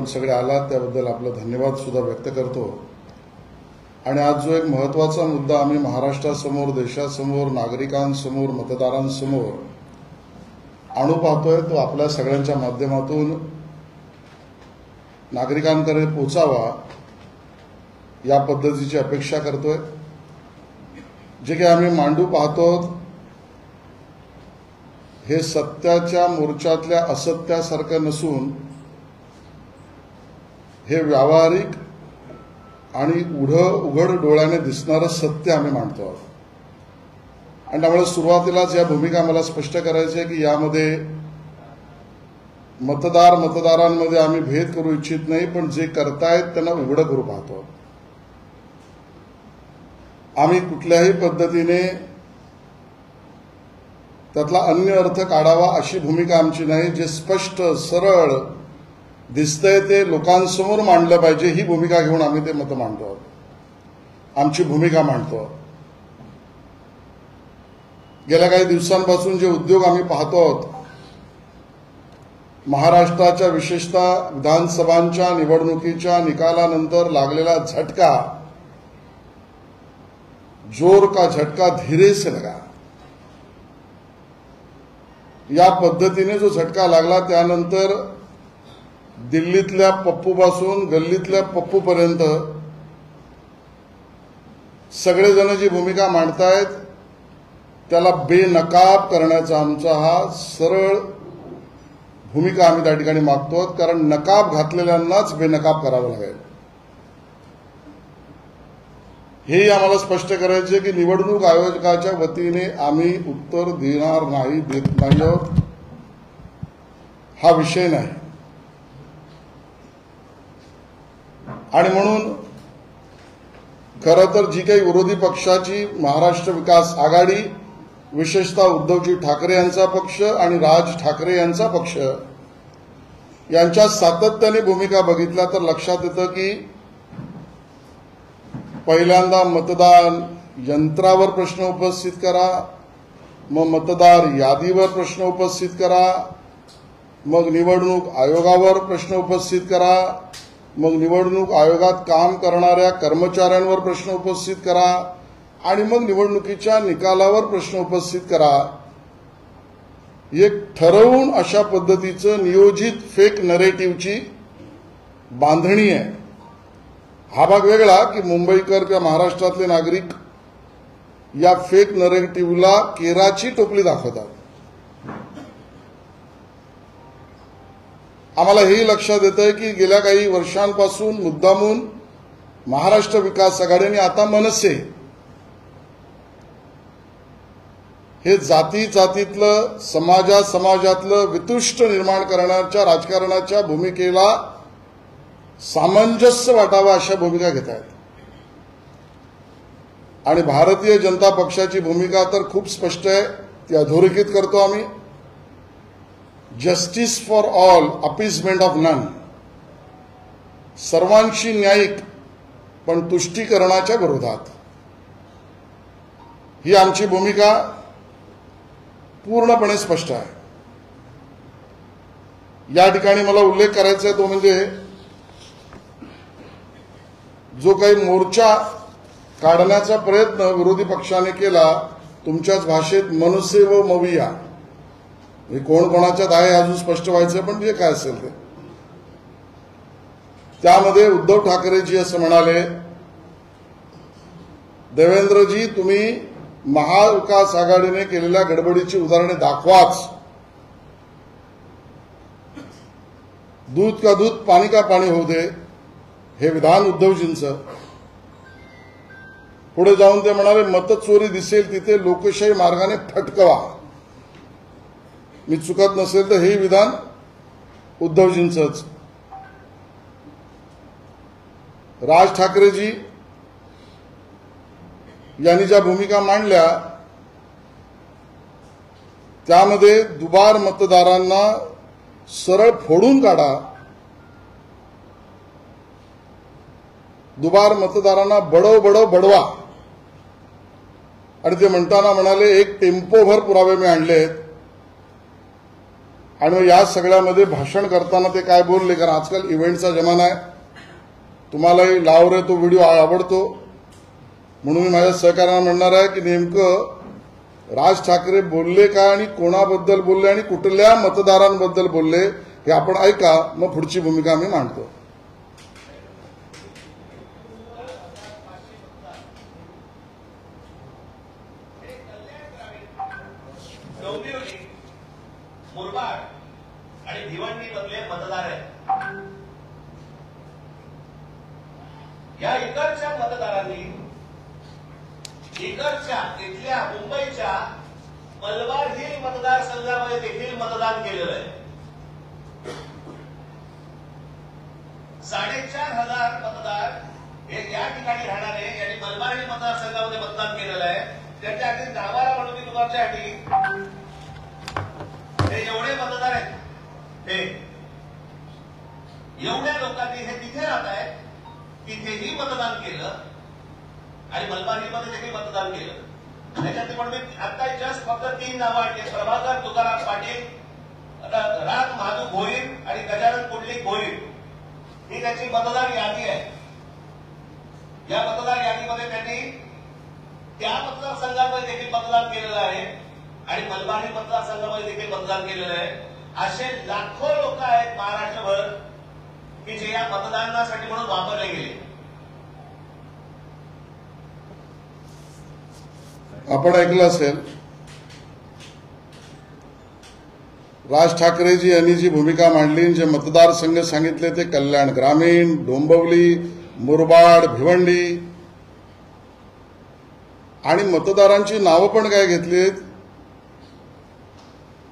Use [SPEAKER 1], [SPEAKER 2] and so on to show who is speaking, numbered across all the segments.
[SPEAKER 1] आपण सगळे आलात त्याबद्दल आपलं धन्यवाद सुद्धा व्यक्त करतो। आणि आज जो एक महत्त्वाचा मुद्दा आम्ही महाराष्ट्रासमोर, देशासमोर, नागरिकांसमोर, मतदारांसमोर आणू पाहतोय तो आपल्या सगळ्यांच्या माध्यमातून नागरिकांकडे पोचावा या पद्धतीची अपेक्षा करतोय। जे काही आम्ही मांडू पाहतो हे सत्याच्या मोर्चातल्या असत्यासारखं नसून हे व्यावहारिक आणि उघड डोळ्याने दिसणारं सत्य आम्ही मांडतो आहोत। आणि त्यामुळे सुरुवातीलाच या भूमिका मला स्पष्ट करायची आहे की यामध्ये मतदारांमध्ये आम्ही भेद करू इच्छित नाही, पण जे करतायत त्यांना उघड करू पाहतो। आम्ही कुठल्याही पद्धतीने त्यातला अन्य अर्थ काढावा अशी भूमिका आमची नाही। जे स्पष्ट सरळ दिसतंय ते लोकांसमोर मांडलं पाहिजे ही भूमिका घेऊन आम्ही ते मत मांडतो, आमची भूमिका मांडतो। गेल्या काही दिवसांपासून जे उद्योग आम्ही पाहतो आहोत, महाराष्ट्राच्या विशेषतः विधानसभांच्या निवडणुकीच्या निकालानंतर लागलेला झटका, जोर का झटका धीरे से लगा, या पद्धतीने जो झटका लागला त्यानंतर दिल्लीतल्या पप्पूपासून गल्लीतल्या पप्पूपर्यंत सगळेजण जी भूमिका मांडतायत त्याला बेनकाब करण्याचा आमचा हा सरळ भूमिका आम्ही त्या ठिकाणी मागतो। कारण नकाब घातलेल्यांनाच बेनकाब करावं लागेल हे आम्हाला स्पष्ट करायचे की निवडणूक आयोगाच्या वतीने आम्ही उत्तर देणार नाही, देत नाही हा विषय नाही। आणि म्हणून खरं तर जी काही विरोधी पक्षाची महाराष्ट्र विकास आघाडी, विशेषतः उद्धवजी ठाकरे यांचा पक्ष आणि राज ठाकरे यांचा पक्ष यांच्या सातत्याने भूमिका बघितल्या तर लक्षात येतं की पहिल्यांदा मतदान यंत्रावर प्रश्न उपस्थित करा, मग मतदार यादीवर प्रश्न उपस्थित करा, मग निवडणूक आयोगावर प्रश्न उपस्थित करा, मग निवडणूक आयोगात काम करणाऱ्या कर्मचाऱ्यांवर प्रश्न उपस्थित करा आणि मग निवडणुकीच्या निकालावर प्रश्न उपस्थित करा। एक ठरवून अशा पद्धतीचं नियोजित फेक नरेटिव्हची बांधणी आहे। हा भाग वेगळा की मुंबईकर किंवा महाराष्ट्रातले नागरिक या फेक नरेटिव्हला केराची टोपली दाखवतात। आम्हाला हेही लक्षात येतंय की गेल्या काही वर्षांपासून मुद्दामून महाराष्ट्र विकास आघाडीने आता मनसे हे जातीतलं समाजातलं वितुष्ट निर्माण करण्याच्या राजकारणाच्या भूमिकेला सामंजस्य वाटावा अशा भूमिका घेत आहेत। आणि भारतीय जनता पक्षाची भूमिका तर खूप स्पष्ट आहे, ती अधोरेखित करतो आम्ही। Justice for all, appeasement of none, सर्वांशी न्यायिक पण तुष्टीकरणाच्या विरोधात ही आमची भूमिका पूर्णपणे स्पष्ट आहे। या ठिकाणी मला उल्लेख करायचा आहे तो म्हणजे जो काही मोर्चा काढण्याचा प्रयत्न विरोधी पक्षाने केला तुमच्याच भाषेत मनसे व मविया, हे कोण कोणाच्यात आहे अजून स्पष्ट व्हायचं, पण जे काय असेल ते, त्यामध्ये उद्धव ठाकरेजी असं म्हणाले, देवेंद्रजी तुम्ही महाविकास आघाडीने केलेल्या गडबडीची उदाहरणे दाखवाच, दूध का दूध पाणी का पाणी होऊ दे, हे विधान उद्धवजींचं। पुढे जाऊन ते म्हणाले मतचोरी दिसेल तिथे लोकशाही मार्गाने फटकवा, मी चुकत नसेल तर हे विधान उद्धवजींचंच। राज ठाकरेजी यांनी ज्या भूमिका मांडल्या त्यामध्ये दुबार मतदारांना सरळ फोडून काढा, दुबार मतदारांना बडव बडवा, आणि ते म्हणताना म्हणाले एक टेम्पोभर पुरावे मी आणलेत आणि मग या सगळ्यामध्ये भाषण करताना ते काय बोलले, कारण आजकाल इव्हेंटचा जमाना आहे, तुम्हालाही लाव रे तो व्हिडिओ आवडतो, म्हणून मी माझ्या सहकार्यांना म्हणणार आहे की नेमकं राज ठाकरे बोलले काय आणि कोणाबद्दल बोलले आणि कुठल्या मतदारांबद्दल बोलले हे आपण ऐका, मग पुढची भूमिका आम्ही मांडतो.
[SPEAKER 2] मुरबाड आणि भिवंडी मधले मतदार आहेत. या इकडच्या मतदारांनी इथल्या मुंबईच्या मलबार हिल मतदारसंघामध्ये देखील मतदान केलेलं आहे. 4,500 मतदार हे या ठिकाणी राहणारे यांनी मलबार हिल मतदारसंघामध्ये मतदान केलेलं आहे. त्याच्यासाठी नावाला म्हणून मी तुमच्यासाठी हे एवढे मतदार आहेत, हे एवढ्या लोकांनी हे तिथे राहत आहेत, तिथेही मतदान केलं आणि मलबार हिलमध्ये देखील मतदान केलं. त्याच्यात पण मी आता जस्ट फक्त 3 नावं आणली. प्रभाकर तुकाराम पाटील, राम महादू भोईर आणि गजानन पुंडलिक भोईर ही त्याची मतदार यादी आहे. या मतदार यादीमध्ये त्यांनी त्या मतदारसंघामध्ये देखील मतदान केलेलं आहे आणि मलबार हिल मतदारसंघामध्ये देखील मतदान केलेलं आहे. असे लाखो लोक आहेत महाराष्ट्रभर की जे या मतदानासाठी म्हणून वापरले गेले.
[SPEAKER 1] आपण ऐकलं असेल राज ठाकरेजी यांनी जी भूमिका मांडली, जे मतदारसंघ सांगितले ते कल्याण ग्रामीण, डोंबिवली, मुरबाड, भिवंडी आणि मतदारांची नावं पण काय घेतलीत.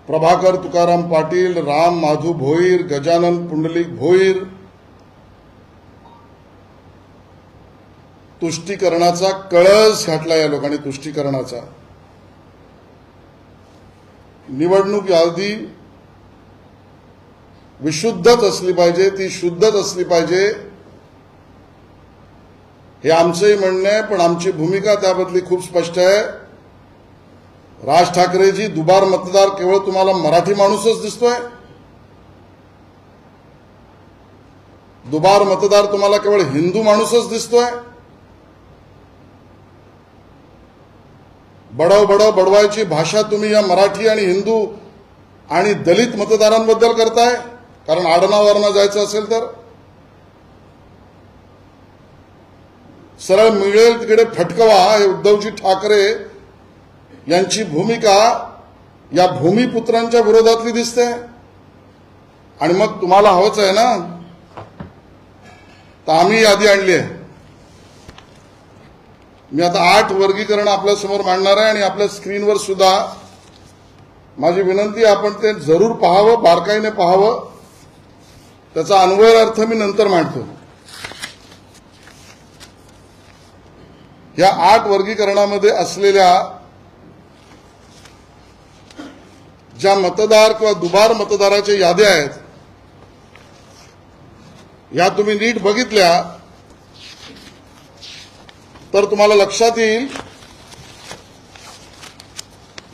[SPEAKER 1] प्रभाकर तुकाराम पाटील, राम माधू भोईर, गजानन पुंडलिक भोईर. तुष्टीकरणाचा कळस घातला या लोकांनी. तुष्टीकरणाचा निवडणूक यादी विशुद्धच असली पाहिजे, ती शुद्धच असली पाहिजे हे आमचंही म्हणणं आहे. पण आमची भूमिका त्याबद्दली खूप स्पष्ट आहे. राज ठाकरेजी दुबार मतदार केवळ तुम्हाला मराठी माणूसच दिसतोय. दुबार मतदार तुम्हाला केवळ हिंदू माणूसच दिसतोय. बडव बडव बडवायची भाषा तुम्ही या मराठी आणि हिंदू आणि दलित मतदारांबद्दल करताय. कारण आडनावरनं जायचं असेल तर सरळ मिळेल तिकडे फटकवा. हे उद्धवजी ठाकरे यांची भूमिका या भूमिपुत्रांच्या विरोधातली दिसते. आणि मग तुम्हाला हवंच आहे ना, तर आम्ही यादी आणली आहे. मी आता 8 वर्गीकरण आपल्या समोर मांडणार आहे आणि आपल्या स्क्रीनवर सुद्धा माझी विनंती आहे आपण ते जरूर पाहावं, बारकाईने पाहावं. त्याचा अन्वय अर्थ मी नंतर मांडतो. या 8 वर्गीकरणामध्ये असलेल्या ज्या मतदार किंवा दुबार मतदाराच्या याद्या आहेत, या तुम्ही नीट बघितल्या तर तुम्हाला लक्षात येईल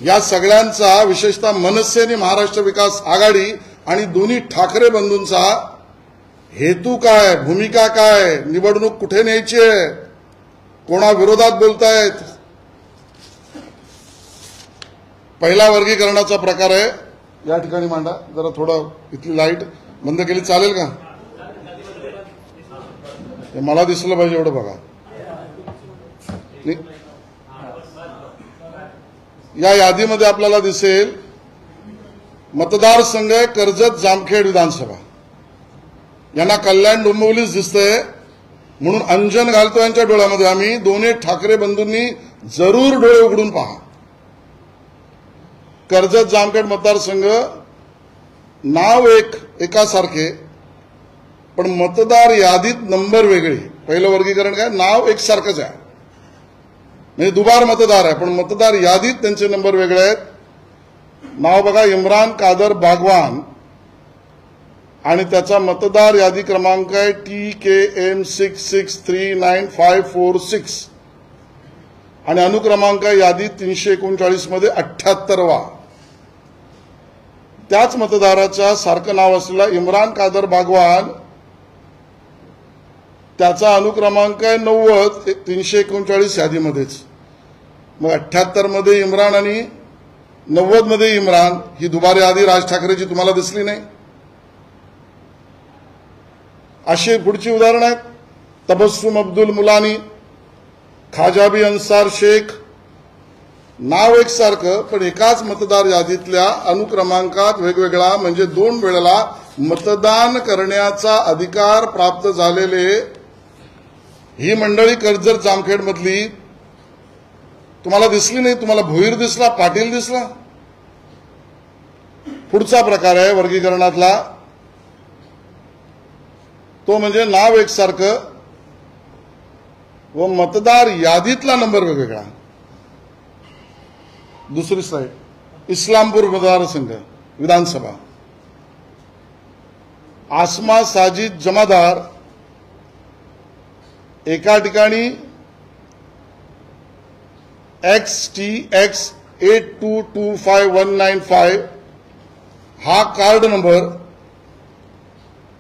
[SPEAKER 1] या सगळ्यांचा, विशेषतः मनसे आणि महाराष्ट्र विकास आघाडी आणि दोन्ही ठाकरे बंधूंचा हेतू काय, भूमिका काय, निवडणूक कुठे न्यायची आहे, कोणा विरोधात बोलतायत. पहिला वर्गीकरणाचा प्रकार आहे, या ठिकाणी मांडा जरा. थोडं इथली लाईट बंद केली चालेल का? हे मला दिसलं पाहिजे एवढं बघा. या यादीमध्ये आपल्याला दिसेल मतदारसंघ कर्जत जामखेड विधानसभा. यांना कल्याण डोंबिवलीच दिसतंय म्हणून अंजन घालतो यांच्या डोळ्यामध्ये आम्ही. दोन्ही ठाकरे बंधूंनी जरूर डोळे उघडून पहा. कर्जत जामखेड मतदारसंघ नाव एकासारखे पण मतदार यादीत नंबर वेगळे. पहिलं वर्गीकरण काय, नाव एकसारखंच आहे म्हणजे दुबार मतदार आहे, पण मतदार यादीत त्यांचे नंबर वेगळे आहेत. नाव बघा, इम्रान कादर बागवान आणि त्याचा मतदार यादी क्रमांक आहे TKM 66394546 आणि अनुक्रमांक यादी 339 मध्ये 78वा. त्याच मतदाराचा सारखं नाव असलेला इम्रान कादर बागवान, त्याचा अनुक्रमांक आहे 90 339 यादीमध्येच. मग 78 मध्ये इम्रान आणि 90 मध्ये इम्रान, ही दुबारी यादी राज ठाकरेची तुम्हाला दिसली नाही. अशी पुढची उदाहरण आहेत. तबस्सुम अब्दुल मुलानी, खाजाबी अन्सार शेख, नाव एकसारखं पण एकाच मतदार यादीतल्या अनुक्रमांकात वेगवेगळा, म्हणजे 2 वेळेला मतदान करण्याचा अधिकार प्राप्त झालेले ही मंडळी कर्जत जामखेड मधली तुम्हाला दिसली नाही. तुम्हाला भोईर दिसला, पाटील दिसला. पुढचा प्रकार आहे वर्गीकरणातला, तो म्हणजे नाव एकसारखं व मतदार यादीतला नंबर वेगवेगळा. दुसरी स्लाइड, इस्लामपूर मतदारसंघ विधानसभा, आसमा साजिद जमादार, एका ठिकाणी XTX 8225195 हा कार्ड नंबर,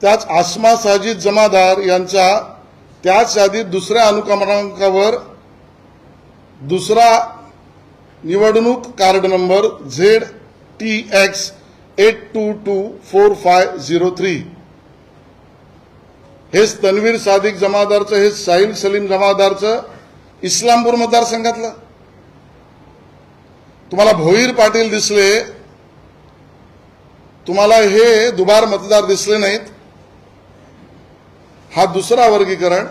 [SPEAKER 1] त्याच आसमा साजिद जमादार यांचा त्याच यादीत दुसऱ्या अनुक्रमांकावर दुसरा निवडणूक कार्ड नंबर ZTX 8224503. हेच तन्वीर सादिक जमादारचं, हे साहिल सलीम जमादारचं इस्लामपूर मतदारसंघातलं. तुम्हाला भोईर पाटील दिसले, तुम्हाला हे दुबार मतदार दिसले नाहीत. हा दुसरा वर्गीकरण.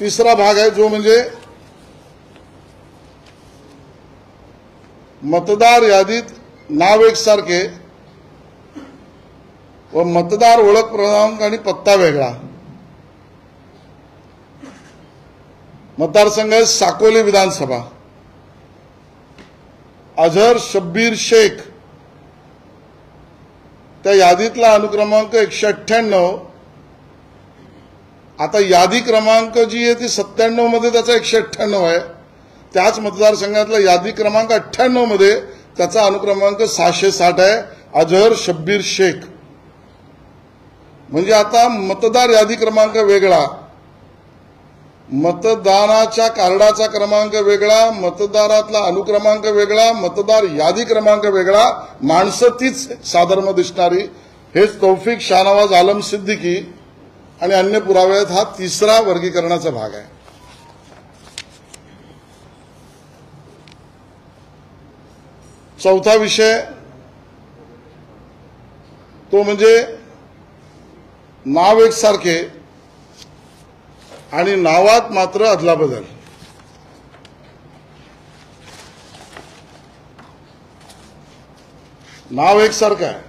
[SPEAKER 1] तिसरा भाग आहे जो म्हणजे मतदार यादीत नाव एकसारखे व मतदार ओळख क्रमांक आणि पत्ता वेगळा. मतदारसंघ आहे साकोली विधानसभा, अझहर शब्बीर शेख, त्या यादीतला अनुक्रमांक 198. आता यादी क्रमांक जी आहे ती 97 मध्ये त्याचा 198 आहे. त्याच मतदारसंघातला यादी क्रमांक 98 मध्ये त्याचा अनुक्रमांक 660 आहे, अझहर शब्बीर शेख. म्हणजे आता मतदार यादी क्रमांक वेगळा, मतदानाच्या कार्डाचा क्रमांक वेगळा, मतदारातला अनुक्रमांक वेगळा, मतदार यादी क्रमांक वेगळा, माणसं तीच साधर्म दिसणारी. हेच तौफिक शाहनवाज आलम सिद्दीकी आणि अन्य पुरावे आहेत. हा तिसरा वर्गीकरणाचा भाग आहे. चौथा विषय तो म्हणजे नाव एकसारखे आणि नावात मात्र अदलाबदल. नाव एकसारखं आहे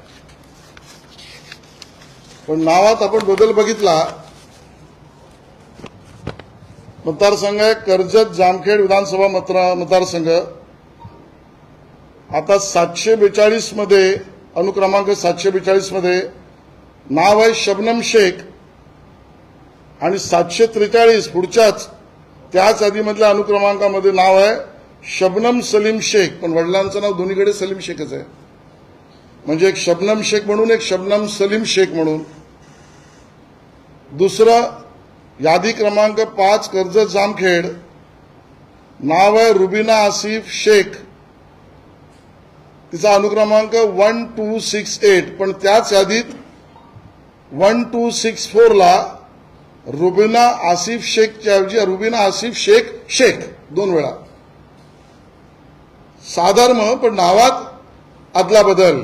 [SPEAKER 1] पण नावात आपण बदल बघितला. मतदारसंघ आहे कर्जत जामखेड विधानसभा मतदारसंघ. आता 742 मध्ये अनुक्रमांक 742 मध्ये नाव आहे शबनम शेख आणि 743 पुढच्याच त्याच यादीमधल्या अनुक्रमांकामध्ये नाव आहे शबनम सलीम शेख, पण वडिलांचं नाव दोन्हीकडे सलीम शेखच आहे. म्हणजे एक शबनम शेख म्हणून, एक शबनम सलीम शेख म्हणून. दुसरं यादी क्रमांक 5 कर्जत जामखेड, नाव आहे रुबीना आसिफ शेख, तिचा अनुक्रमांक 1268, पण त्याच यादीत 1264 ला रुबीना आसिफ शेखच्या ऐवजी रुबीना आसिफ शेख शेख 2 वेळा. साधर्म पण नावात अदला बदल.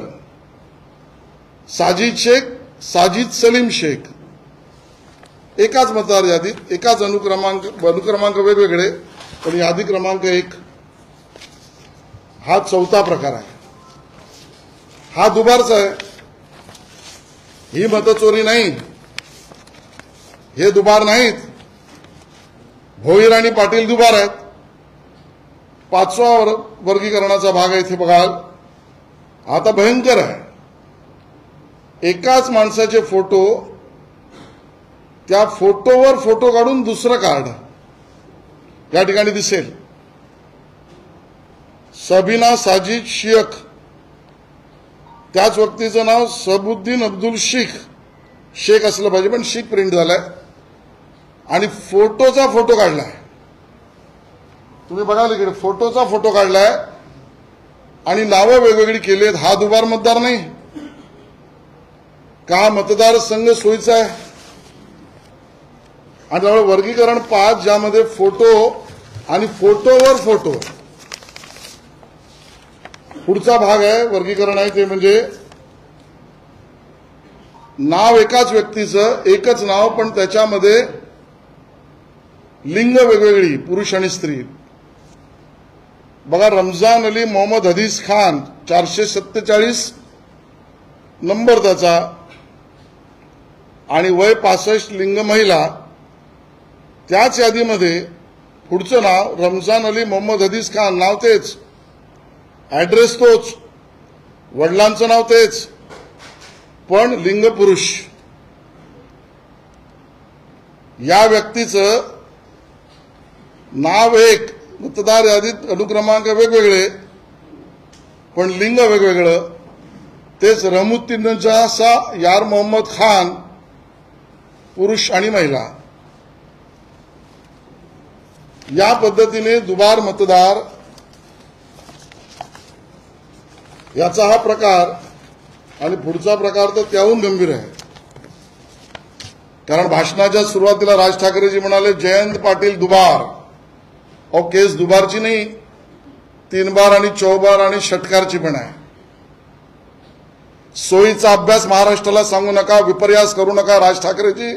[SPEAKER 1] साजिद शेख, साजिद सलीम शेख, एकाच मतदार यादीत एकाच अनुक्रमांक वेगवेगळे पण यादी क्रमांक 1. हा चौथा प्रकार आहे. हा दुबारचा आहे. ही मतचोरी नाही, हे दुबार नाहीत. भोईर आणि पाटील दुबार आहेत. 5वा वर्गीकरणाचा भाग आहे इथे बघाल. आता भयंकर आहे. एकाच माणसाचे फोटो, त्या फोटोवर फोटो काढून दुसरं कार्ड या ठिकाणी दिसेल. सबीना साजिद शेख त्याच व्यक्तीचं नाव सबुद्दीन अब्दुल शेख असलं पाहिजे, पण शेख प्रिंट झालाय आणि फोटोचा फोटो काढलाय. तुम्ही बघाल इकडे फोटोचा फोटो काढलाय आणि नावं वेगवेगळी केली आहेत. हा दुबार मतदार नाही का? मतदारसंघ सोयीचा आहे. आणि त्यामुळे वर्गीकरण 5 ज्यामध्ये फोटो आणि फोटोवर फोटो, पुढचा भाग आहे वर्गीकरण आहे ते म्हणजे नाव एकाच व्यक्तीचं, एकच नाव पण त्याच्यामध्ये लिंग वेगवेगळी, पुरुष आणि स्त्री. बघा, रमजान अली मोहम्मद हदीस खान 447 नंबर त्याचा आणि वय 65, लिंग महिला. त्याच यादीमध्ये पुढचं नाव रमजान अली मोहम्मद हदीस खान, नाव तेच, ऍड्रेस तोच, वडिलांचं नाव तेच, पण लिंग पुरुष. या व्यक्तीचं नाव एक, मतदार यादीत अनुक्रमांक वेगवेगळे पण लिंग वेगवेगळं. तेच रहमुद्दीनचा यार मोहम्मद खान, पुरुष आणि महिला. या पद्धतीने दुबार मतदार याचा हा प्रकार. आणि पुढचा प्रकार तर त्याहून गंभीर आहे, कारण भाषणाच्या सुरुवातीला राज ठाकरेजी म्हणाले जयंत पाटील दुबार. अहो, केस दुबारची नाही, 3 बार आणि 4 बार आणि षटकारची पण आहे. सोयीचा अभ्यास महाराष्ट्राला सांगू नका, विपर्यास करू नका. राज ठाकरेजी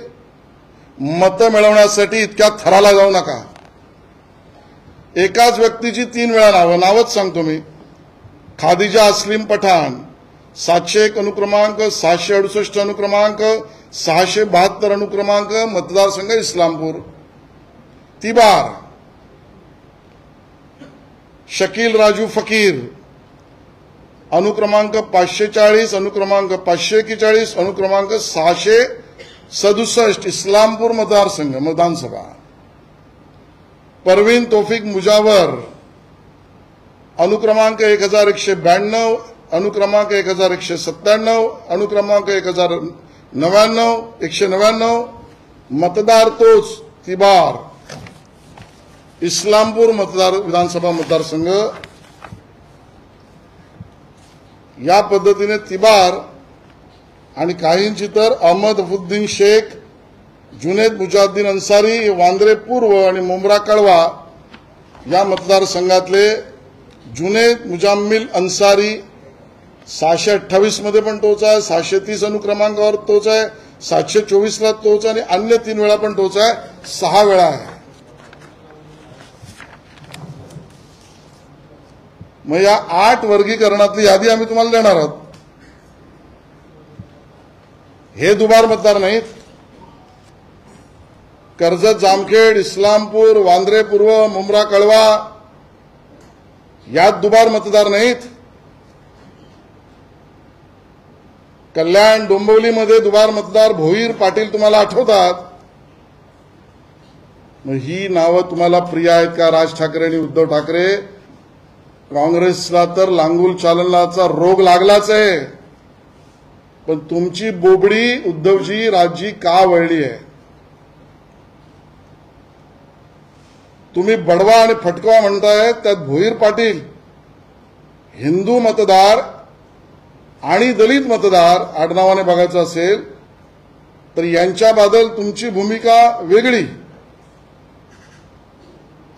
[SPEAKER 1] मतं मिळवण्यासाठी इतक्या थराला जाऊ नका. एकाच व्यक्तीची 3 वेळा नावच सांगतो मी. खादिजा अस्लीम पठाण 701 अनुक्रमांक, 668 अनुक्रमांक, 672 अनुक्रमांक, मतदारसंघ इस्लामपूर. तिबार शकील राजू फकीर अनुक्रमांक 540, अनुक्रमांक 541, अनुक्रमांक 667, इस्लामपूर मतदारसंघ विधानसभा. परवीन तौफिक मुजावर अनुक्रमांक 1192, अनुक्रमांक 1197, अनुक्रमांक 1099, 199, मतदार तोच, तिबार, इस्लामपूर विधानसभा मतदारसंघ. या पद्धतीने तिबार आणि काहींची तर अहमद अफुद्दीन शेख, जुनेद मुजाद्दीन अन्सारी, वांद्रे पूर्व आणि मुंब्रा कळवा या मतदारसंघातले जुनेद मुजाम्मिल अन्सारी 628 मध्ये पण तोच आहे, 630 अनुक्रमांकावर तोच आहे, 724 ला तोच आणि अन्य 3 वेळा पण तोच आहे, 6 वेळा आहे. मग या 8 वर्गीकरणातली यादी आम्ही तुम्हाला देणार आहोत. हे दुबार मतदार नाहीत. कर्जत, जामखेड, इस्लामपूर, वांद्रे पूर्व, मुंब्रा कळवा यात दुबार मतदार नाहीत. कल्याण, डोंबिवलीमध्ये दुबार मतदार भोईर, पाटील तुम्हाला आठवतात. मग ही नावं तुम्हाला प्रिय आहेत का? राज ठाकरे आणि उद्धव ठाकरे. काँग्रेसला तर लांगुल चालनाचा रोग लागलाच आहे, पण तुमची बोबडी उद्धवजी राजजी का वळली आहे? तुम्ही बडवा आणि फटकवा म्हणताय, त्यात भोईर पाटील हिंदू मतदार आणि दलित मतदार आडनावाने बघायचं असेल तर यांच्याबद्दल तुमची भूमिका वेगळी.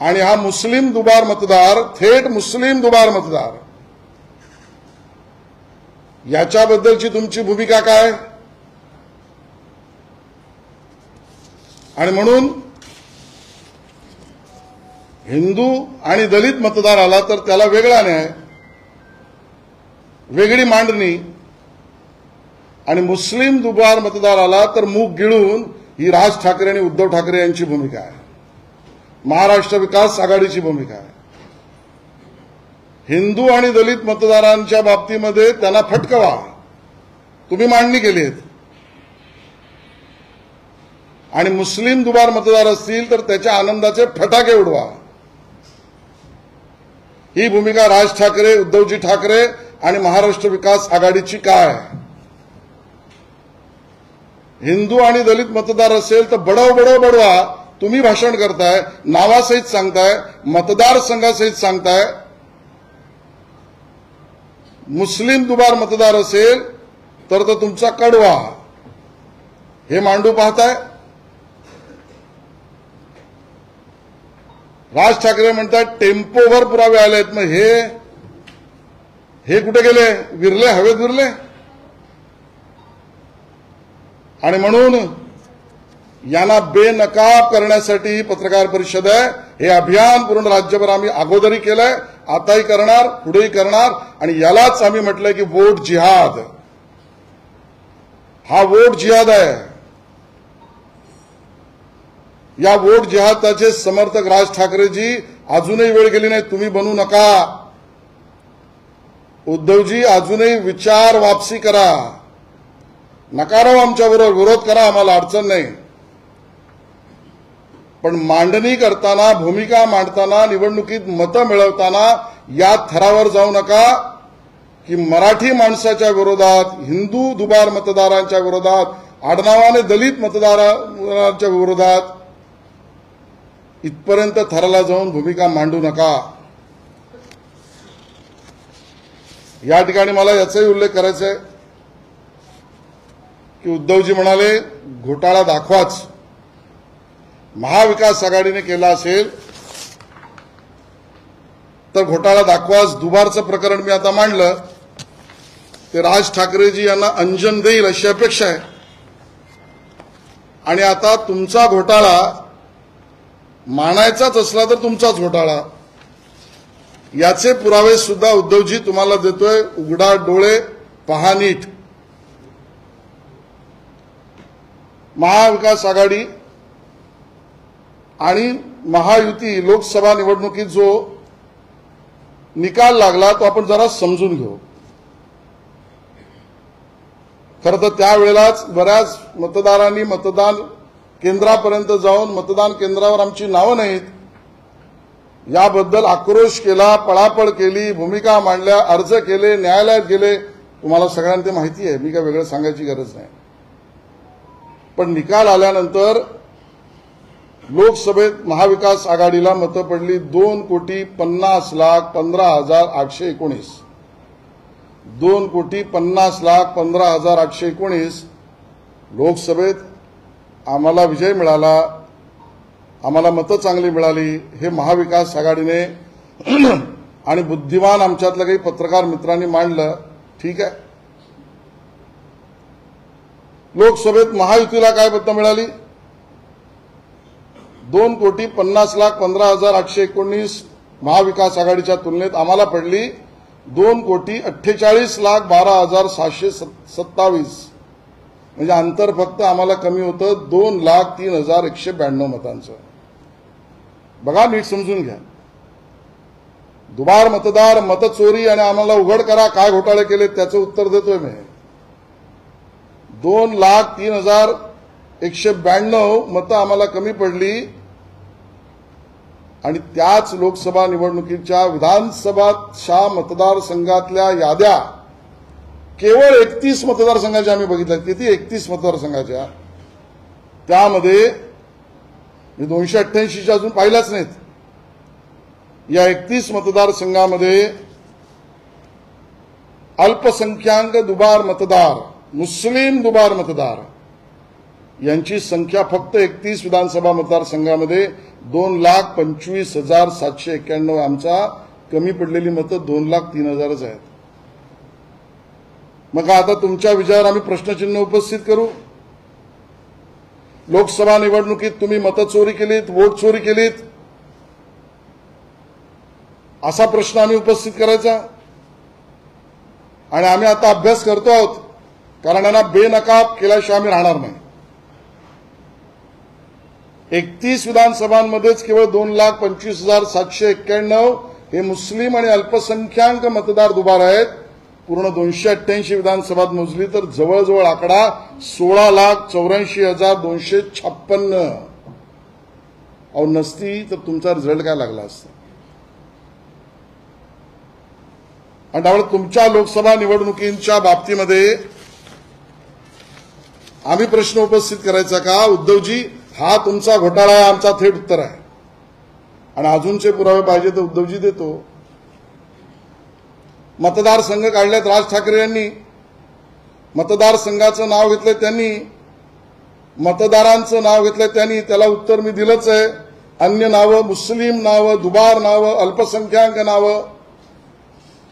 [SPEAKER 1] आणि हा मुस्लिम दुबार मतदार, थेट मुस्लिम दुबार मतदार, याच्याबद्दलची तुमची भूमिका काय? आणि म्हणून हिंदू आणि दलित मतदार आला तर त्याला वेगळा न्याय, वेगळी मांडणी. आणि मुस्लिम दुबार मतदार आला तर मूग गिळून, ही राज ठाकरे आणि उद्धव ठाकरे यांची भूमिका आहे, महाराष्ट्र विकास आघाडीची भूमिका आहे. हिंदू आणि दलित मतदारांच्या बाबतीमध्ये त्यांना फटकवा, तुम्ही मांडणी केली आहे. आणि मुस्लिम दुबार मतदार असतील तर त्याच्या आनंदाचे फटाके उडवा. ही भूमिका राज ठाकरे, उद्धवजी ठाकरे आणि महाराष्ट्र विकास आघाडीची काय? हिंदू आणि दलित मतदार असेल तर बडवा तुम्ही भाषण करताय, नावासहित सांगताय, मतदारसंघासहित सांगताय. मुस्लिम दुबार मतदार असेल तर तो तुमचा कडवा हे मांडू पाहताय. राज ठाकरे म्हणतात टेम्पोवर पुरावे आलेत. मग हे कुठे गेले? विरले, हवेत विरले. आणि म्हणून यांना बेनकाब करण्यासाठी ही पत्रकार परिषद आहे. हे अभियान पूर्ण राज्यभर आम्ही अगोदरही केलंय, आताही करणार, पुढेही करणार. आणि यालाच आम्ही म्हटलंय की वोट जिहाद. हा वोट जिहाद आहे. या वोट जिहादाचे समर्थक राज ठाकरेजी अजूनही वेळ गेली नाही, तुम्ही बनू नका. उद्धवजी अजूनही विचार वापसी करा. नकाराव आमच्याबरोबर, विरोध करा, आम्हाला अडचण नाही. पण मांडणी करताना, भूमिका मांडताना, निवडणुकीत मतं मिळवताना या थरावर जाऊ नका की मराठी माणसाच्या विरोधात, हिंदू दुबार मतदारांच्या विरोधात, आडनावाने दलित मतदारांच्या विरोधात इथपर्यंत थराला जाऊन भूमिका मांडू नका. या ठिकाणी मला याचाही उल्लेख करायचा आहे की उद्धवजी म्हणाले घोटाळा दाखवाच. महाविकास आघाडीने केला असेल तर घोटाळा दाखवाच. दुबारचं प्रकरण मी आता मांडलं ते राज ठाकरेजी यांना अंजन देईल अशी अपेक्षा आहे. आणि आता तुमचा घोटाळा मानायचाच असला तर तुमचाच घोटाळा, याचे पुरावे सुद्धा उद्धवजी तुम्हाला देतोय. उघडा डोळे, पहा नीट. महाविकास आघाडी आणि महायुती लोकसभा निवडणुकीत जो निकाल लागला तो आपण जरा समजून घेऊ. खरं तर त्यावेळेलाच बऱ्याच मतदारांनी मतदान केंद्रापर्यंत जाऊन मतदान केंद्रावर आमची नावं नाहीत याबद्दल आक्रोश केला, पळापळ केली, भूमिका मांडल्या, अर्ज केले, न्यायालयात गेले. तुम्हाला सगळ्यांना ते माहिती आहे, मी काय वेगळं सांगायची गरज नाही. पण निकाल आल्यानंतर लोकसभेत महाविकास आघाडीला मतं पडली 2,50,15,819. 2,50,15,819 लोकसभेत आम्हाला विजय मिळाला, आम्हाला मतं चांगली मिळाली. हे महाविकास आघाडीने आणि बुद्धिमान आमच्यातल्या काही पत्रकार मित्रांनी मांडलं. ठीक आहे. लोकसभेत महायुतीला काय मतं मिळाली? 2,50,15,819 महाविकास आघाडीच्या तुलनेत आम्हाला पडली 2,48,12,627. म्हणजे अंतर फक्त आम्हाला कमी होतं 2,03,192 मतांचं. बघा, नीट समजून घ्या. दुबार मतदार, मतचोरी आणि आम्हाला उघड करा काय घोटाळे केले त्याचं उत्तर देतोय मी. 2,03,192 मतं आम्हाला कमी पडली. आणि त्याच लोकसभा निवडणुकीच्या विधानसभाच्या मतदारसंघातल्या याद्या केवळ 31 मतदारसंघाच्या आम्ही बघितल्या. किती? 31 मतदारसंघाच्या. त्यामध्ये 288च्या अजून पाहिल्याच नाहीत. या 31 मतदारसंघामध्ये अल्पसंख्याक दुबार मतदार, मुस्लिम दुबार मतदार यांची संख्या फक्त 31 विधानसभा मतदारसंघामध्ये 2,25,791. आमचा कमी पडलेली मतं 2,03,000च आहेत. मग आता तुमच्या विजयावर आम्ही प्रश्नचिन्ह उपस्थित करू? लोकसभा निवडणुकीत तुम्ही मतचोरी केलीत, वोट चोरी केलीत असा प्रश्न आम्ही उपस्थित करायचा. आणि आम्ही आता अभ्यास करतो आहोत, कारण यांना बेनकाब केल्याशिवाय आम्ही राहणार नाही. 31 विधानसभांमध्येच केवळ 2,25,791 हे मुस्लिम आणि अल्पसंख्याक मतदार दुबार आहेत. पूर्ण 288 विधानसभात मोजली तर जवळजवळ आकडा 16,84,256. अहो, नसती तर तुमचा रिझल्ट काय लागला असता? आणि त्यामुळे तुमच्या लोकसभा निवडणुकींच्या बाबतीमध्ये आम्ही प्रश्न उपस्थित करायचा का? उद्धवजी, हा तुमचा घोटाळा आहे, आमचा थेट उत्तर आहे. आणि अजूनचे पुरावे पाहिजे तर उद्धवजी देतो. मतदारसंघ काढल्यात राज ठाकरे यांनी, मतदारसंघाचं नाव घेतलं त्यांनी, मतदारांचं नाव घेतलं त्यांनी. त्याला उत्तर मी दिलंच आहे. अन्य नावं, मुस्लिम नावं, दुबार नावं, अल्पसंख्याक नावं.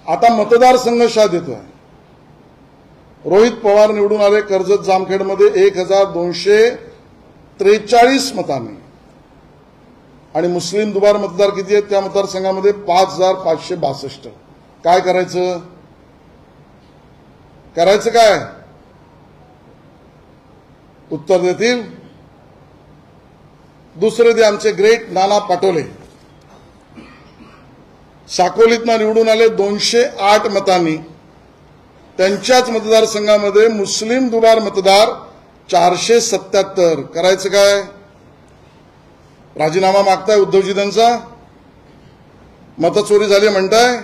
[SPEAKER 1] आता मतदारसंघ शा देतोय. रोहित पवार निवडून आले कर्जत जामखेडमध्ये 1243 मतांनी. आणि मुस्लिम दुबार मतदार किती आहेत त्या मतदारसंघामध्ये? 5562. काय करायचं? करायचं काय? उत्तर देतील. दुसरे ते आमचे ग्रेट नाना पाटोले साकोलीतनं निवडून आले 208 मतांनी. त्यांच्याच मतदारसंघामध्ये मुस्लिम दुबार मतदार 477. करायचं काय? राजीनामा मागताय उद्धवजी त्यांचा? मतचोरी झाली म्हणताय?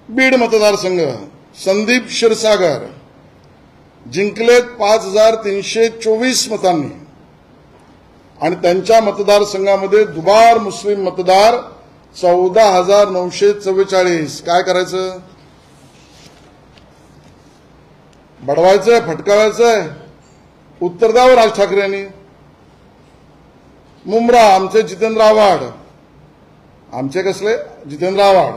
[SPEAKER 1] बीड मतदारसंघ संदीप क्षीरसागर जिंकलेत 5324 मतांनी. आणि त्यांच्या मतदारसंघामध्ये दुबार मुस्लिम मतदार 14944. काय करायचं? बडवायचंय, फटकावायचंय? उत्तर द्यावं राज ठाकरे यांनी. मुंब्रा आमचे जितेंद्र आव्हाड. आमचे कसले? जितेंद्र आव्हाड.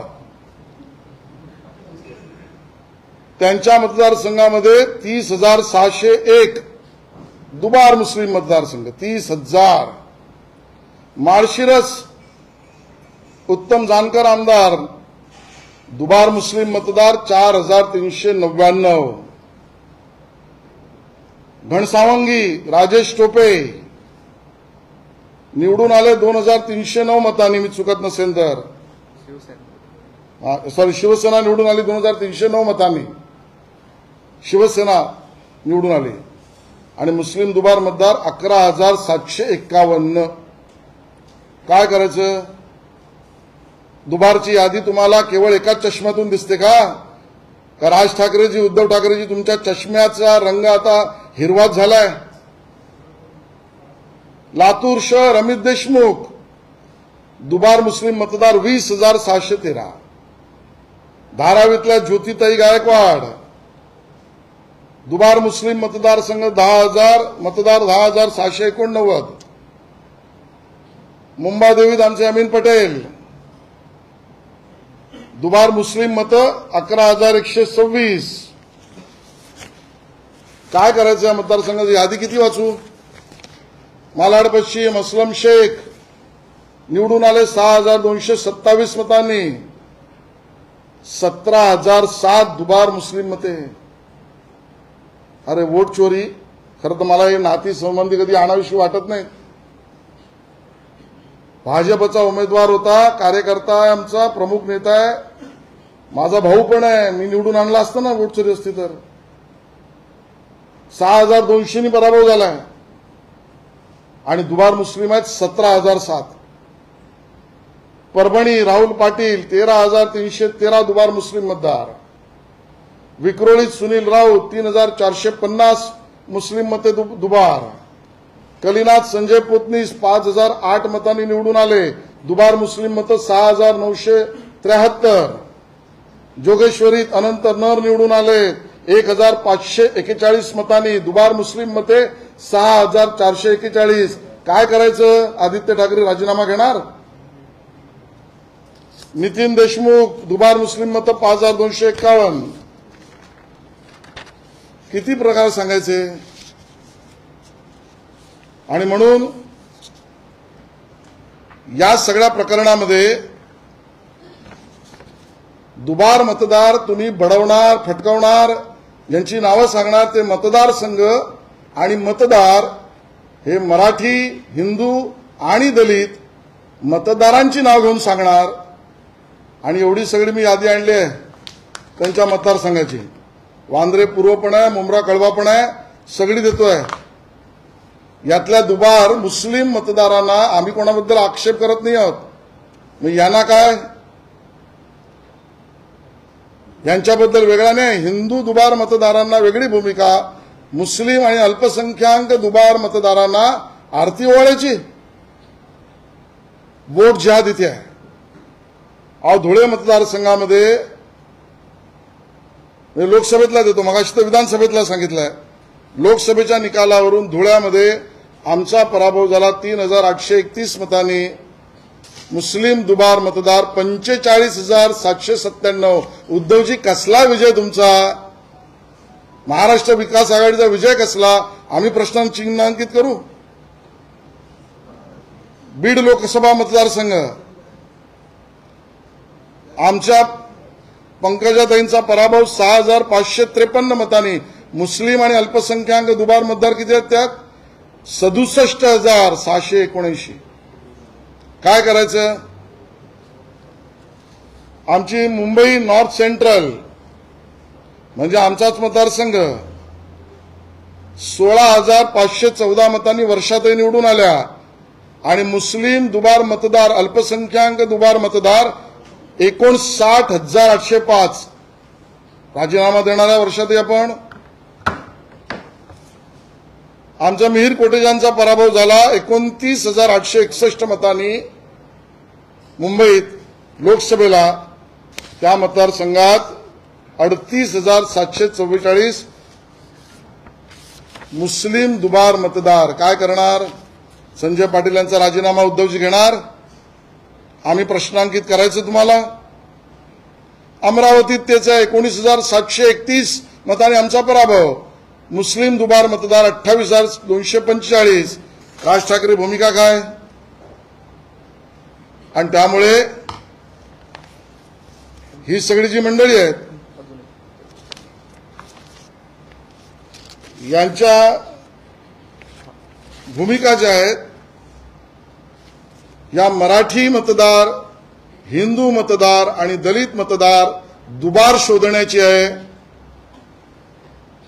[SPEAKER 1] त्यांच्या मतदारसंघामध्ये 30,601 दुबार मुस्लिम मतदारसंघ. 30,000. माळशिरस उत्तम जानकर आमदार, दुबार मुस्लिम मतदार 4399. घनसावंगी राजेश टोपे निवडून आले 2309 मतांनी, मी चुकत नसेल तर. शिवसेना निवडून आली 2309 मतांनी. शिवसेना निवडून आली. आणि मुस्लिम दुबार मतदार 11,751. काय करायचं? दुबारची यादी तुम्हाला केवळ एकाच चष्म्यातून दिसते का? का राज ठाकरेजी, उद्धव ठाकरेजी तुमच्या चष्म्याचा रंग आता हिरवाच झालाय? लातूर शहर अमित देशमुख दुबार मुस्लिम मतदार 20,613. धारावीतल्या ज्योतिताई गायकवाड दुबार मुस्लिम मतदारसंघ 10,000 मतदार 10,689. मुंबादेवीत आमचे अमीन पटेल दुबार मुस्लिम मत 11,126. काय करायचं या मतदारसंघाची यादी किती वाचू? मालाड पश्चिम असलम शेख निवडून आले 6,227 मतांनी. 17,007 दुबार मुस्लिम मते. अरे वोट चोरी. खरं तर मला हे नाती संबंधी कधी आणावीशी वाटत नाही. भाजपचा उमेदवार होता, कार्यकर्ता आहे, आमचा प्रमुख नेता आहे, माझा भाऊ पण आहे. मी निवडून आणला असतं ना वोट चोरी असती तर. 6,200 पराभव झालाय. आणि दुबार मुस्लिम आहेत 17,007. परभणी राहुल पाटील 13,313 दुबार मुस्लिम मतदार. विक्रोळीत सुनील राऊत 3,450 मुस्लिम मते दुबार. कलिनाथ संजय पोतनीस 5,008 मतांनी निवडून आले. दुबार मुस्लिम मत 6,973. जोगेश्वरीत अनंत नर निवडून आले 1,541 मतांनी. दुबार मुस्लिम मते 6,441. काय करायचं? आदित्य ठाकरे राजीनामा घेणार? नितीन देशमुख दुबार मुस्लिम मत 5,251. किती प्रकार सांगायचे? आणि म्हणून या सगळ्या प्रकरणामध्ये दुबार मतदार तुम्ही बडवणार, फटकावणार, यांची नावं सांगणार. ते मतदारसंघ आणि मतदार हे मराठी, हिंदू आणि दलित मतदारांची नाव घेऊन सांगणार. आणि एवढी सगळी मी यादी आणली आहे त्यांच्या मतदारसंघाची. वांद्रे पूर्व पण आहे, मुंब्रा कळवा पण आहे, सगळी देतोय. यातल्या दुबार मुस्लिम मतदारांना आम्ही कोणाबद्दल आक्षेप करत नाही आहोत. मग यांना काय? यांच्याबद्दल वेगळा नाही. हिंदू दुबार मतदारांना वेगळी भूमिका, मुस्लिम आणि अल्पसंख्याक दुबार मतदारांना आरती ओवाळायची. वोट जिहाद इथे आहे. अहो, धुळे मतदारसंघामध्ये लोकसभेतला देतो, मगाशी तर विधानसभेतला सांगितलंय. लोकसभेच्या निकालावरून धुळ्यामध्ये आमचा पराभव झाला 3831 मतांनी. मुस्लिम दुबार मतदार 45,797. उद्धवजी, कसला विजय तुमचा? महाराष्ट्र विकास आघाडीचा विजय कसला? आम्ही प्रश्न चिन्हांकित करू. बीड लोकसभा मतदारसंघ, आमच्या पंकजाताईंचा पराभव 6,553 मतांनी. मुस्लिम आणि अल्पसंख्याक दुबार मतदार किती आहेत त्यात? 67,679. काय करायचं? आमची मुंबई नॉर्थ सेंट्रल म्हणजे आमचाच मतदारसंघ 16,514 मतांनी वर्षाताई निवडून आल्या. आणि मुस्लिम दुबार मतदार, अल्पसंख्याक दुबार मतदार 59,805. राजीनामा देणाऱ्या वर्षाताई आपण. आमचा मिहीर कोटेजांचा पराभव झाला 29,861 मतांनी मुंबईत लोकसभेला. त्या मतदारसंघात 38,744 मुस्लिम दुबार मतदार. काय करणार? संजय पाटील यांचा राजीनामा उद्धवजी घेणार. आम्ही प्रश्नांकित करायचं तुम्हाला. अमरावतीत त्याचा 19,731 मतांनी आमचा पराभव. मुस्लिम दुबार मतदार 28,245. राज ठाकरे भूमिका काय? आणि त्यामुळे ही सगळी जी मंडळी आहेत यांच्या भूमिका ज्या आहेत, या मराठी मतदार, हिंदू मतदार आणि दलित मतदार दुबार शोधण्याची आहे.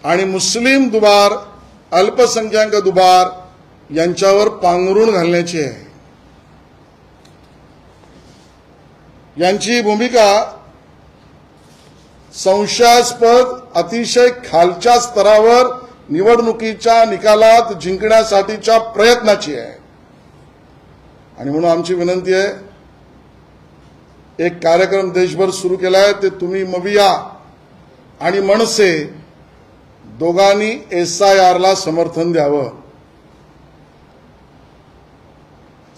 [SPEAKER 1] आणि मुस्लिम दुबार, अल्पसंख्याक दुबार यांच्यावर पांघरून घालण्याची आहे. यांची भूमिका संशयास्पद, अतिशय खालच्या स्तरावर निवडणुकीच्या निकालात जिंकण्यासाठीच्या प्रयत्नाची आहे. आणि म्हणून आमची विनंती आहे, एक कार्यक्रम देशभर सुरू केला आहे. ते तुम्ही मविया आणि मनसे दोघांनी SIRला समर्थन द्यावं.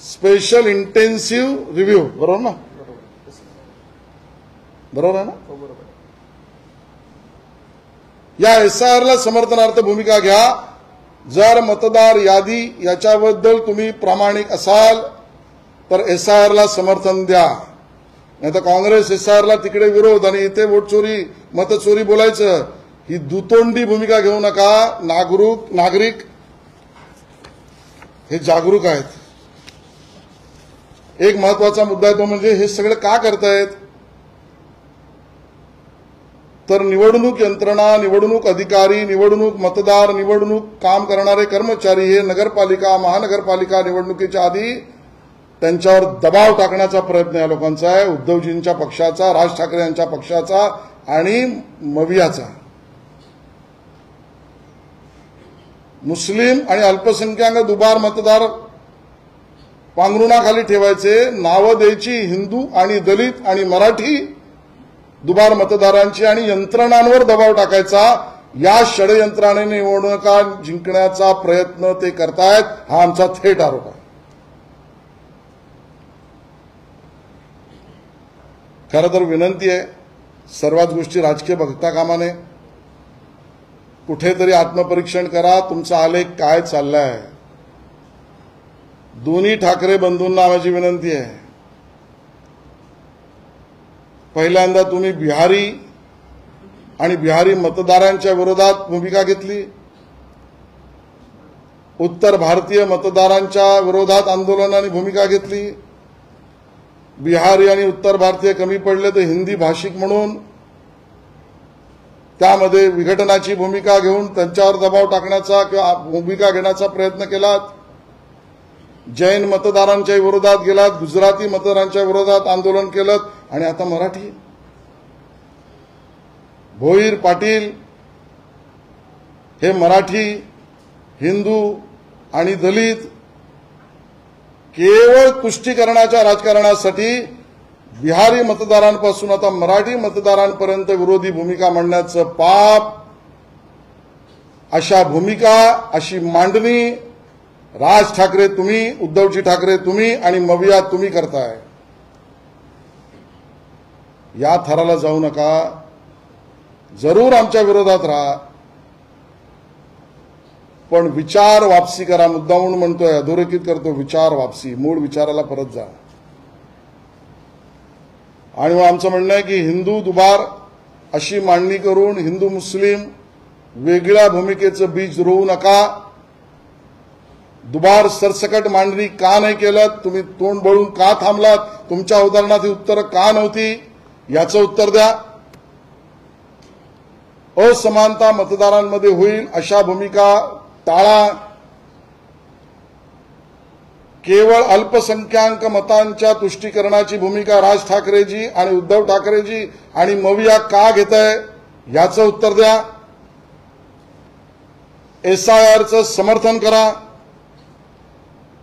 [SPEAKER 1] Special intensive review. बरोबर ना? बरोबर आहे ना? या SIRला समर्थनार्थ भूमिका घ्या. जर मतदार यादी याच्याबद्दल तुम्ही प्रामाणिक असाल तर SIRला समर्थन द्या. नाही तर काँग्रेस SIRला तिकडे विरोध आणि इथे वोट चोरी, मतचोरी बोलायचं. ही दुतोंडी भूमिका घेऊ नका. नागरिक हे जागरूक आहेत. एक महत्वाचा मुद्दा आहे तो म्हणजे हे सगळं का करतायत? तर निवडणूक यंत्रणा, निवडणूक अधिकारी, निवडणूक मतदार, निवडणूक काम करणारे कर्मचारी हे नगरपालिका, महानगरपालिका निवडणुकीच्या आधी त्यांच्यावर दबाव टाकण्याचा प्रयत्न या लोकांचा आहे. उद्धवजींच्या पक्षाचा, राज ठाकरे यांच्या पक्षाचा आणि मवियाचा. मुस्लिम आणि अल्पसंख्याक दुबार मतदार पांघरुणाखाली ठेवायचे, नावं द्यायची हिंदू आणि दलित आणि मराठी दुबार मतदारांची आणि यंत्रणांवर दबाव टाकायचा. या षडयंत्राने निवडणुका जिंकण्याचा प्रयत्न ते करतायत. हा आमचा थेट आरोप आहे. खरं तर विनंती आहे, सर्वात गोष्टी राजकीय बघता कामा नये. कुठेतरी आत्मपरीक्षण करा, तुमचा आलेख काय चाललाय. दोन्ही ठाकरे बंधूंना माझी विनंती आहे, पहिल्यांदा तुम्ही बिहारी आणि बिहारी मतदारांच्या विरोधात भूमिका घेतली. उत्तर भारतीय मतदारांच्या विरोधात आंदोलनाने भूमिका घेतली. बिहारी आणि उत्तर भारतीय कमी पडले तर हिंदी भाषिक म्हणून त्यामध्ये विघटनाची भूमिका घेऊन त्यांच्यावर दबाव टाकण्याचा किंवा भूमिका घेण्याचा प्रयत्न केलात. जैन मतदारांच्या विरोधात गेलात, गुजराती मतदारांच्या विरोधात आंदोलन केलं आणि आता मराठी. भोईर पाटील हे मराठी, हिंदू आणि दलित केवळ तुष्टीकरणाच्या राजकारणासाठी बिहारी मतदारांपासून आता मराठी मतदारांपर्यंत विरोधी भूमिका मांडण्याचं पाप, अशा भूमिका, अशी मांडणी राज ठाकरे तुम्ही, उद्धवजी ठाकरे तुम्ही आणि मविया तुम्ही करताय. या थराला जाऊ नका. जरूर आमच्या विरोधात राहा, पण विचार वापसी करा. मुद्दामून म्हणतोय, अधोरेखित करतो, विचार वापसी, मूळ विचाराला परत जा. आणि मग आमचं म्हणणं आहे की हिंदू दुबार अशी मांडणी करून हिंदू मुस्लिम वेगळ्या भूमिकेचं बीज रोवू नका. दुबार सरसकट मांडणी का नाही केलं? तुम्ही तोंड बळून का थांबलात? तुमच्या उदाहरणात ही उत्तरं का नव्हती? याचं उत्तर द्या. असमानता मतदारांमध्ये होईल अशा भूमिका टाळा. केवळ अल्पसंख्याक मतांच्या तुष्टीकरणाची भूमिका राज ठाकरेजी आणि उद्धव ठाकरेजी आणि मविया का घेत आहे याचं उत्तर द्या. SIRचं समर्थन करा.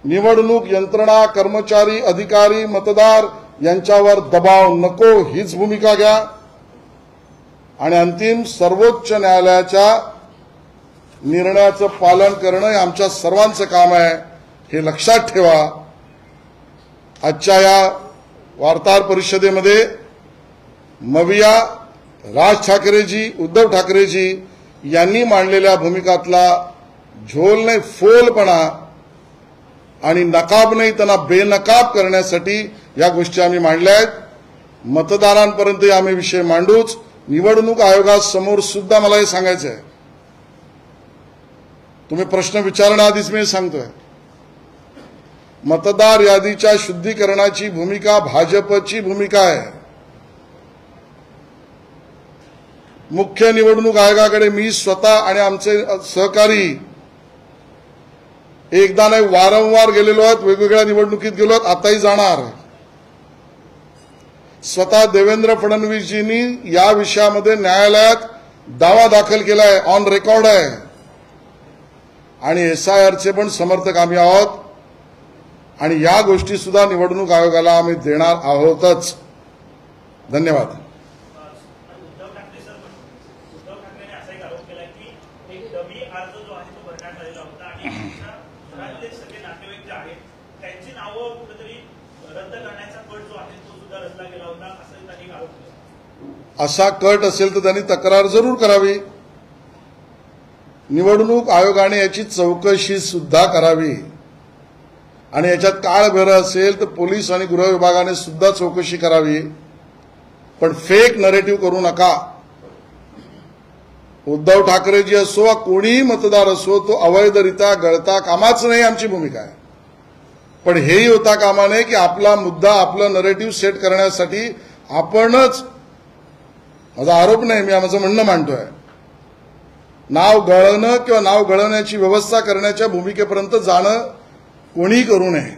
[SPEAKER 1] निवडणूक यंत्रणा, कर्मचारी, अधिकारी, मतदार यांच्यावर दबाव नको हीच भूमिका घ्या. आणि अंतिम सर्वोच्च न्यायालयाच्या निर्णयाचं पालन करणं हे आमच्या सर्वांचं काम आहे, हे लक्षात ठेवा. आजच्या या वार्ताहर परिषदेमध्ये मविया, राज ठाकरेजी, उद्धव ठाकरेजी यांनी मांडलेल्या भूमिकातला झोल नाही फोलपणा आणि नकाब नाही त्यांना बेनकाब करण्यासाठी या गोष्टी आम्ही मांडल्या आहेत. मतदारांपर्यंत आम्ही विषय मांडूच. निवडणूक आयोगासमोर सुद्धा मला हे सांगायचं आहे. तुम्ही प्रश्न विचारण्याआधीच मी सांगतोय, मतदार यादीच्या शुद्धीकरणाची भूमिका भाजपची भूमिका आहे. मुख्य निवडणूक आयोगाकडे मी स्वतः आणि आमचे सहकारी एकदा नाही वारंवार गेलेलो आहोत. वेगवेगळ्या निवडणुकीत गेलो आहोत, आताही जाणार. स्वतः देवेंद्र फडणवीसजींनी या विषयामध्ये न्यायालयात दावा दाखल केलाय, ऑन रेकॉर्ड आहे. आणि SIRचे पण समर्थक आम्ही आहोत. आणि या गोष्टी सुद्धा निवडणूक आयोगाला आम्ही देणार आहोतच. धन्यवाद.
[SPEAKER 3] उद्धव ठाकरेने असाही आरोप केला की एक डमी अर्ज जो आहे तो भरण्यात आलेला होता आणि घरातले सगळे नातेवाईक जे आहेत त्यांची नावं कुठेतरी रद्द करण्याचा कट जो आहे तो सुद्धा रचला गेला होता, असं त्यांनी आरोप केला.
[SPEAKER 1] असा कट असेल तर त्यांनी तक्रार जरूर करावी. निवडणूक आयोगाने याची चौकशी सुद्धा करावी. आणि याच्यात काळभैर असेल तर पोलीस आणि गृह विभागाने सुद्धा चौकशी करावी. पण फेक नरेटिव्ह करू नका. उद्धव ठाकरेजी असो वा कोणीही मतदार असो, तो अवैधरित्या गळता कामाच नाही आमची भूमिका आहे. पण हेही होता कामा नये की आपला मुद्दा, आपलं नरेटिव्ह सेट करण्यासाठी आपणच, माझा आरोप नाही, मी माझं म्हणणं मांडतोय, नाव गळवणं किंवा नाव गळवण्याची व्यवस्था करण्याच्या भूमिकेपर्यंत जाणं कोणीही करू नये.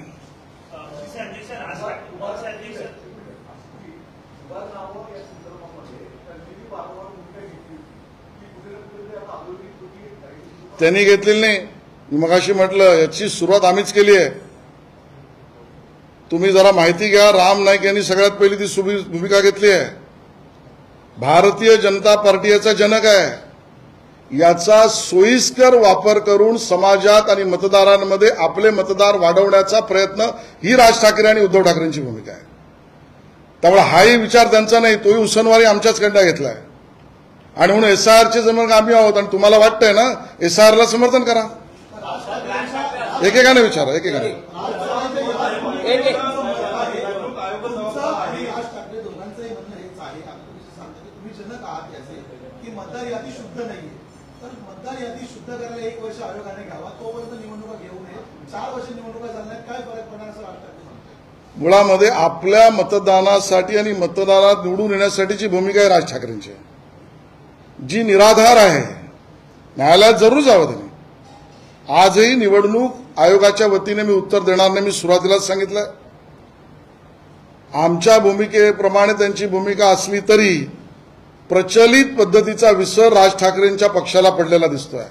[SPEAKER 1] त्यांनी घेतलेली नाही. मी मगाशी म्हटलं याची सुरुवात आम्हीच केली आहे. तुम्ही जरा माहिती घ्या. राम नाईक यांनी सगळ्यात पहिली ती भूमिका घेतली आहे. भारतीय जनता पार्टी याचा जनक आहे. याचा सोयीस्कर वापर करून समाजात आणि मतदारांमध्ये आपले मतदार वाढवण्याचा प्रयत्न ही राज ठाकरे आणि उद्धव ठाकरेंची भूमिका आहे. त्यामुळे हाही विचार त्यांचा नाही, तोही उसनवारी आमच्याचकडनं घेतलाय. आणि म्हणून SIRचे समर्थक आम्ही आहोत. आणि तुम्हाला वाटतंय ना SIRला समर्थन करा. एकेकाने विचारा, एकेकाने.
[SPEAKER 4] मतदार यादी शुद्ध नाहीये तर मतदार यादी शुद्ध करायला 1 वर्ष आयोगाने घ्यावा, तोपर्यंत निवडणुका घेऊ नये. 4 वर्ष निवडणुका झाल्यात काय फरक पडणार असं वाटतं?
[SPEAKER 1] मुळामध्ये आपल्या मतदानासाठी आणि मतदारात निवडून येण्यासाठीची भूमिका आहे राज ठाकरेंची, जी निराधार आहे. न्यायालयात जरूर जावं त्यांनी. आजही निवडणूक आयोगाच्या वतीने मी उत्तर देणार नाही. मी सुरुवातीलाच सांगितलं, आमच्या भूमिकेप्रमाणे त्यांची भूमिका असली तरी प्रचलित पद्धतीचा विसर राज ठाकरेंच्या पक्षाला पडलेला दिसतोय.